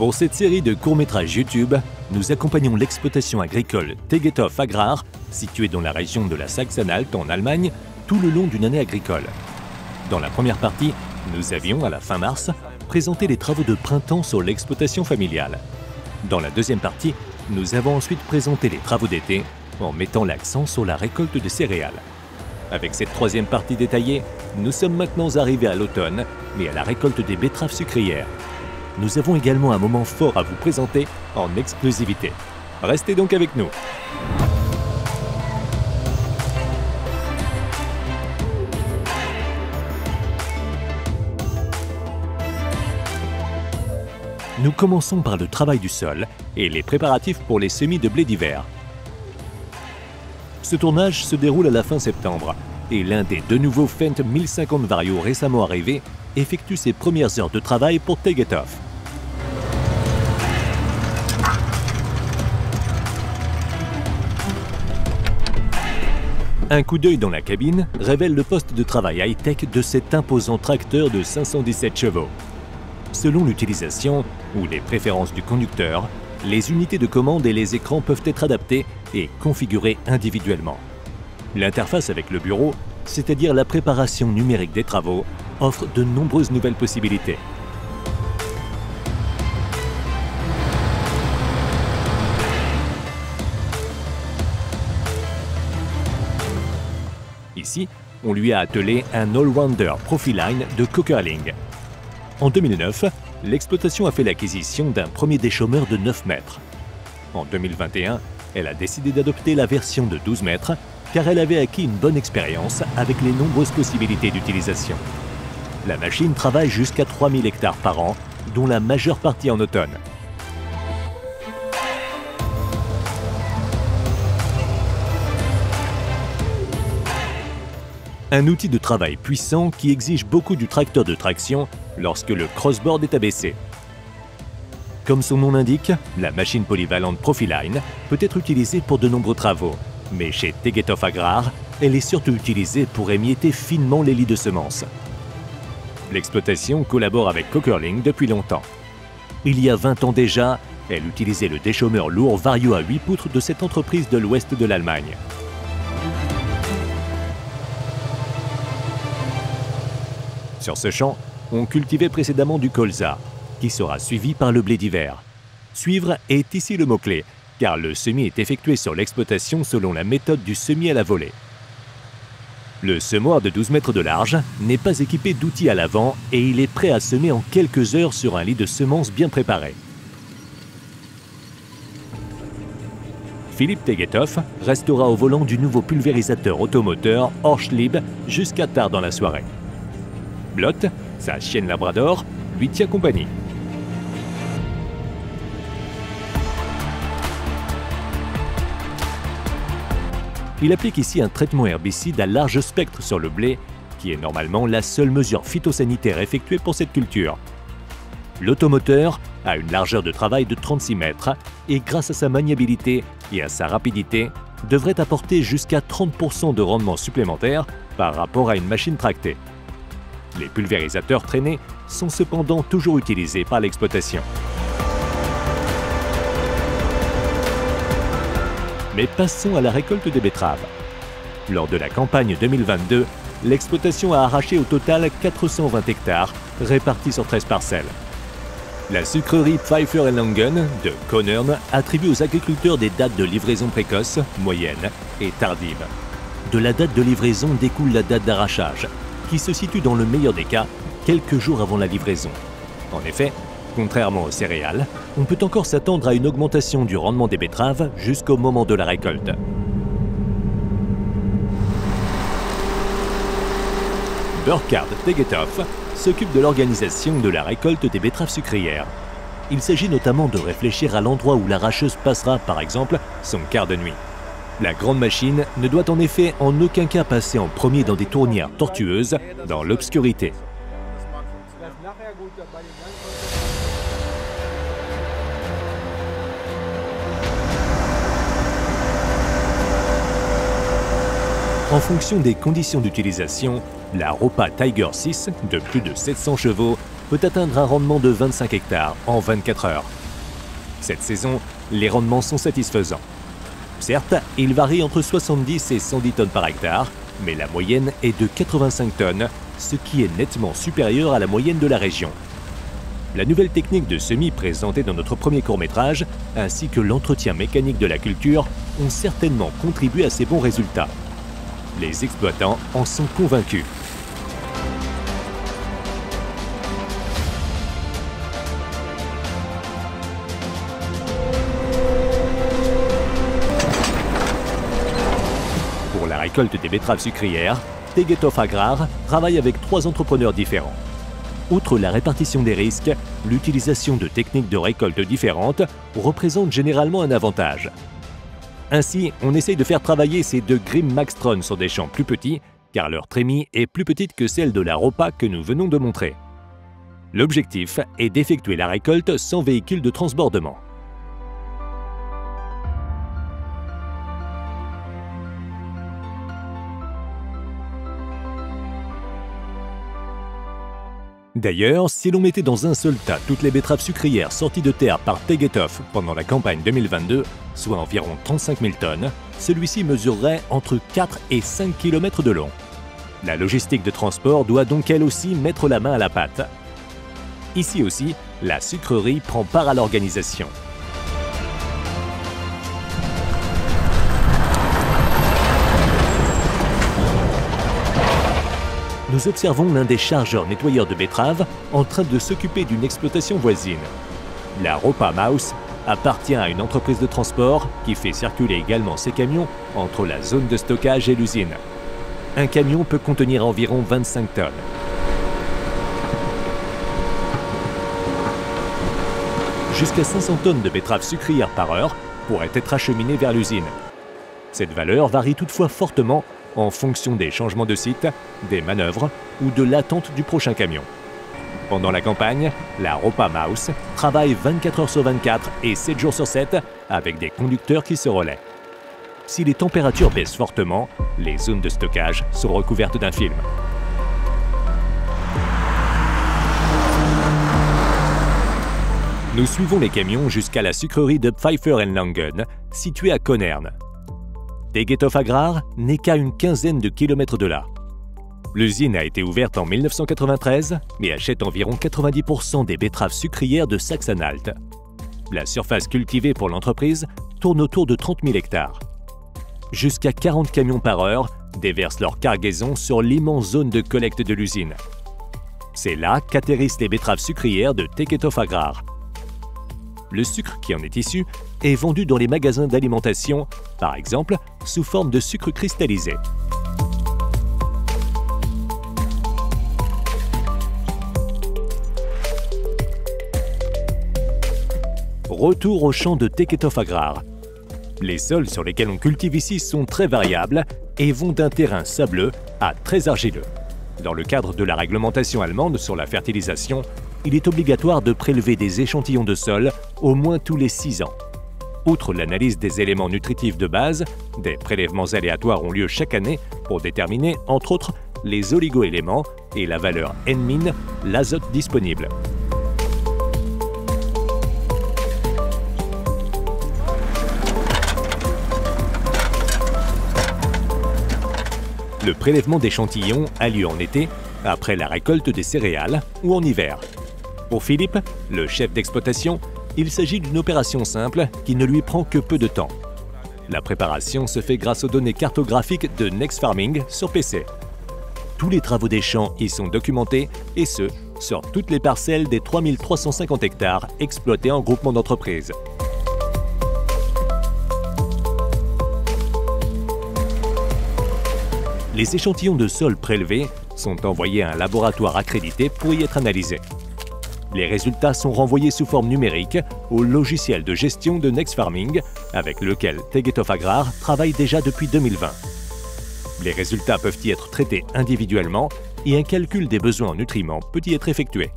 Pour cette série de courts-métrages YouTube, nous accompagnons l'exploitation agricole Tegethoff Agrar, située dans la région de la Saxe-Anhalt en Allemagne, tout le long d'une année agricole. Dans la première partie, nous avions, à la fin mars, présenté les travaux de printemps sur l'exploitation familiale. Dans la deuxième partie, nous avons ensuite présenté les travaux d'été en mettant l'accent sur la récolte de céréales. Avec cette troisième partie détaillée, nous sommes maintenant arrivés à l'automne et à la récolte des betteraves sucrières. Nous avons également un moment fort à vous présenter en exclusivité. Restez donc avec nous. Nous commençons par le travail du sol et les préparatifs pour les semis de blé d'hiver. Ce tournage se déroule à la fin septembre et l'un des deux nouveaux Fendt 1050 Vario récemment arrivés effectue ses premières heures de travail pour Tegethoff. Un coup d'œil dans la cabine révèle le poste de travail high-tech de cet imposant tracteur de 517 chevaux. Selon l'utilisation ou les préférences du conducteur, les unités de commande et les écrans peuvent être adaptés et configurés individuellement. L'interface avec le bureau, c'est-à-dire la préparation numérique des travaux, offre de nombreuses nouvelles possibilités. Ici, on lui a attelé un Allrounder Profiline de Kocherling. En 2009, l'exploitation a fait l'acquisition d'un premier déchômeur de 9 mètres. En 2021, elle a décidé d'adopter la version de 12 mètres car elle avait acquis une bonne expérience avec les nombreuses possibilités d'utilisation. La machine travaille jusqu'à 3000 hectares par an, dont la majeure partie en automne. Un outil de travail puissant qui exige beaucoup du tracteur de traction lorsque le crossboard est abaissé. Comme son nom l'indique, la machine polyvalente Profiline peut être utilisée pour de nombreux travaux, mais chez Tegethoff Agrar, elle est surtout utilisée pour émietter finement les lits de semences. L'exploitation collabore avec Kocherling depuis longtemps. Il y a 20 ans déjà, elle utilisait le déchômeur lourd Vario à 8 poutres de cette entreprise de l'ouest de l'Allemagne. Sur ce champ, on cultivait précédemment du colza, qui sera suivi par le blé d'hiver. Suivre est ici le mot-clé, car le semis est effectué sur l'exploitation selon la méthode du semis à la volée. Le semoir de 12 mètres de large n'est pas équipé d'outils à l'avant et il est prêt à semer en quelques heures sur un lit de semences bien préparé. Philippe Tegethoff restera au volant du nouveau pulvérisateur automoteur Orschlieb jusqu'à tard dans la soirée. Blot, sa chienne labrador, lui tient compagnie. Il applique ici un traitement herbicide à large spectre sur le blé, qui est normalement la seule mesure phytosanitaire effectuée pour cette culture. L'automoteur a une largeur de travail de 36 mètres et grâce à sa maniabilité et à sa rapidité, devrait apporter jusqu'à 30% de rendement supplémentaire par rapport à une machine tractée. Les pulvérisateurs traînés sont cependant toujours utilisés par l'exploitation. Mais passons à la récolte des betteraves. Lors de la campagne 2022, l'exploitation a arraché au total 420 hectares répartis sur 13 parcelles. La sucrerie Pfeiffer & Langen de Konnern attribue aux agriculteurs des dates de livraison précoces, moyennes et tardives. De la date de livraison découle la date d'arrachage, qui se situe dans le meilleur des cas quelques jours avant la livraison. En effet, contrairement aux céréales, on peut encore s'attendre à une augmentation du rendement des betteraves jusqu'au moment de la récolte. Burkhard Tegethoff s'occupe de l'organisation de la récolte des betteraves sucrières. Il s'agit notamment de réfléchir à l'endroit où l'arracheuse passera, par exemple, son quart de nuit. La grande machine ne doit en effet en aucun cas passer en premier dans des tournières tortueuses, dans l'obscurité. En fonction des conditions d'utilisation, la Ropa Tiger 6 de plus de 700 chevaux peut atteindre un rendement de 25 hectares en 24 heures. Cette saison, les rendements sont satisfaisants. Certes, ils varient entre 70 et 110 tonnes par hectare, mais la moyenne est de 85 tonnes, ce qui est nettement supérieur à la moyenne de la région. La nouvelle technique de semis présentée dans notre premier court-métrage, ainsi que l'entretien mécanique de la culture, ont certainement contribué à ces bons résultats. Les exploitants en sont convaincus. Pour la récolte des betteraves sucrières, Tegethoff Agrar travaille avec 3 entrepreneurs différents. Outre la répartition des risques, l'utilisation de techniques de récolte différentes représente généralement un avantage. Ainsi, on essaye de faire travailler ces 2 Grimm Maxtron sur des champs plus petits, car leur trémie est plus petite que celle de la Ropa que nous venons de montrer. L'objectif est d'effectuer la récolte sans véhicule de transbordement. D'ailleurs, si l'on mettait dans un seul tas toutes les betteraves sucrières sorties de terre par Tegethoff pendant la campagne 2022, soit environ 35 000 tonnes, celui-ci mesurerait entre 4 et 5 km de long. La logistique de transport doit donc elle aussi mettre la main à la pâte. Ici aussi, la sucrerie prend part à l'organisation. Nous observons l'un des chargeurs nettoyeurs de betteraves en train de s'occuper d'une exploitation voisine. La Ropa Mouse appartient à une entreprise de transport qui fait circuler également ses camions entre la zone de stockage et l'usine. Un camion peut contenir environ 25 tonnes. Jusqu'à 500 tonnes de betteraves sucrières par heure pourraient être acheminées vers l'usine. Cette valeur varie toutefois fortement en fonction des changements de site, des manœuvres ou de l'attente du prochain camion. Pendant la campagne, la Ropa Mouse travaille 24 heures sur 24 et 7 jours sur 7 avec des conducteurs qui se relaient. Si les températures baissent fortement, les zones de stockage sont recouvertes d'un film. Nous suivons les camions jusqu'à la sucrerie de Pfeiffer & Langen, située à Konnern. Tegethoff Agrar n'est qu'à une quinzaine de kilomètres de là. L'usine a été ouverte en 1993 et achète environ 90% des betteraves sucrières de Sachsen-Anhalt. La surface cultivée pour l'entreprise tourne autour de 30 000 hectares. Jusqu'à 40 camions par heure déversent leur cargaison sur l'immense zone de collecte de l'usine. C'est là qu'atterrissent les betteraves sucrières de Tegethoff Agrar. Le sucre qui en est issu est vendu dans les magasins d'alimentation, par exemple sous forme de sucre cristallisé. Retour au champ de Tegethoff Agrar. Les sols sur lesquels on cultive ici sont très variables et vont d'un terrain sableux à très argileux. Dans le cadre de la réglementation allemande sur la fertilisation, il est obligatoire de prélever des échantillons de sol au moins tous les 6 ans. Outre l'analyse des éléments nutritifs de base, des prélèvements aléatoires ont lieu chaque année pour déterminer, entre autres, les oligo-éléments et la valeur N-, l'azote disponible. Le prélèvement d'échantillons a lieu en été, après la récolte des céréales, ou en hiver. Pour Philippe, le chef d'exploitation, il s'agit d'une opération simple qui ne lui prend que peu de temps. La préparation se fait grâce aux données cartographiques de Next Farming sur PC. Tous les travaux des champs y sont documentés, et ce, sur toutes les parcelles des 3350 hectares exploités en groupement d'entreprises. Les échantillons de sol prélevés sont envoyés à un laboratoire accrédité pour y être analysés. Les résultats sont renvoyés sous forme numérique au logiciel de gestion de Next Farming, avec lequel Tegethoff Agrar travaille déjà depuis 2020. Les résultats peuvent y être traités individuellement et un calcul des besoins en nutriments peut y être effectué.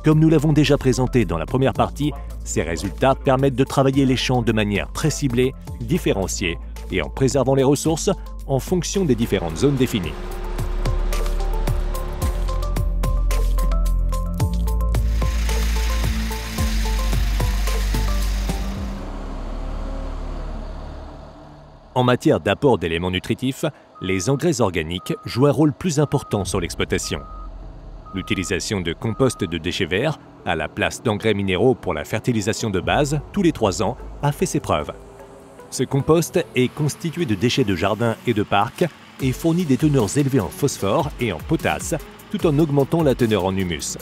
Comme nous l'avons déjà présenté dans la première partie, ces résultats permettent de travailler les champs de manière très ciblée, différenciée et en préservant les ressources en fonction des différentes zones définies. En matière d'apport d'éléments nutritifs, les engrais organiques jouent un rôle plus important sur l'exploitation. L'utilisation de compost de déchets verts, à la place d'engrais minéraux pour la fertilisation de base, tous les 3 ans, a fait ses preuves. Ce compost est constitué de déchets de jardin et de parc et fournit des teneurs élevées en phosphore et en potasse, tout en augmentant la teneur en humus.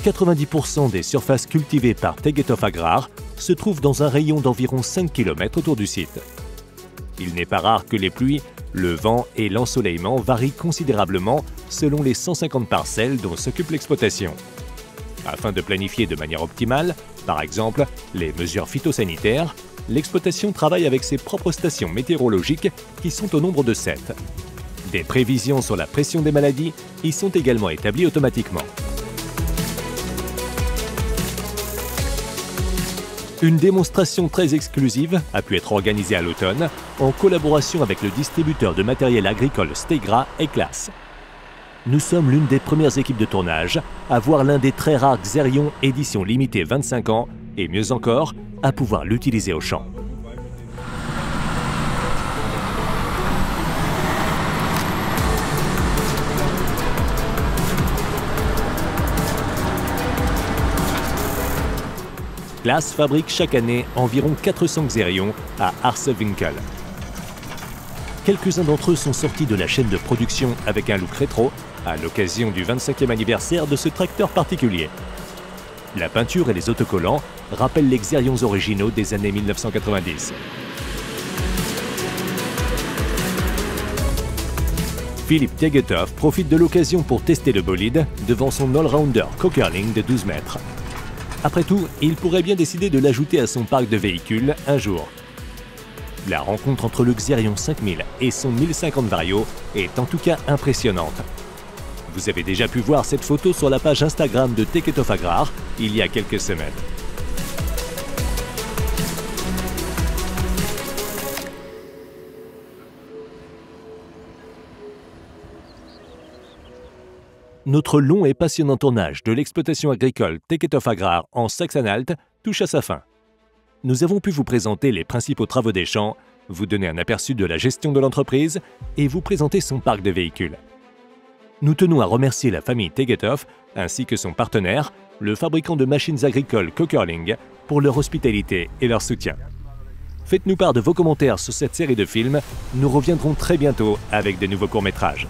« 90% des surfaces cultivées par Tegethoff Agrar se trouvent dans un rayon d'environ 5 km autour du site. Il n'est pas rare que les pluies, le vent et l'ensoleillement varient considérablement selon les 150 parcelles dont s'occupe l'exploitation. Afin de planifier de manière optimale, par exemple les mesures phytosanitaires, l'exploitation travaille avec ses propres stations météorologiques qui sont au nombre de 7. Des prévisions sur la pression des maladies y sont également établies automatiquement. Une démonstration très exclusive a pu être organisée à l'automne en collaboration avec le distributeur de matériel agricole Stegra et Claas. Nous sommes l'une des premières équipes de tournage à voir l'un des très rares Xerion édition limitée 25 ans et mieux encore, à pouvoir l'utiliser au champ. Claas fabrique chaque année environ 400 Xerions à Arsevinkel. Quelques-uns d'entre eux sont sortis de la chaîne de production avec un look rétro à l'occasion du 25e anniversaire de ce tracteur particulier. La peinture et les autocollants rappellent les Xerions originaux des années 1990. Philippe Tegethoff profite de l'occasion pour tester le bolide devant son all-rounder Kokerling de 12 mètres. Après tout, il pourrait bien décider de l'ajouter à son parc de véhicules un jour. La rencontre entre le Xerion 5000 et son 1050 Vario est en tout cas impressionnante. Vous avez déjà pu voir cette photo sur la page Instagram de Tegethoff Agrar il y a quelques semaines. Notre long et passionnant tournage de l'exploitation agricole Tegethoff Agrar en Saxe-Anhalt touche à sa fin. Nous avons pu vous présenter les principaux travaux des champs, vous donner un aperçu de la gestion de l'entreprise et vous présenter son parc de véhicules. Nous tenons à remercier la famille Tegethoff ainsi que son partenaire, le fabricant de machines agricoles Kokerling, pour leur hospitalité et leur soutien. Faites-nous part de vos commentaires sur cette série de films, nous reviendrons très bientôt avec de nouveaux courts-métrages.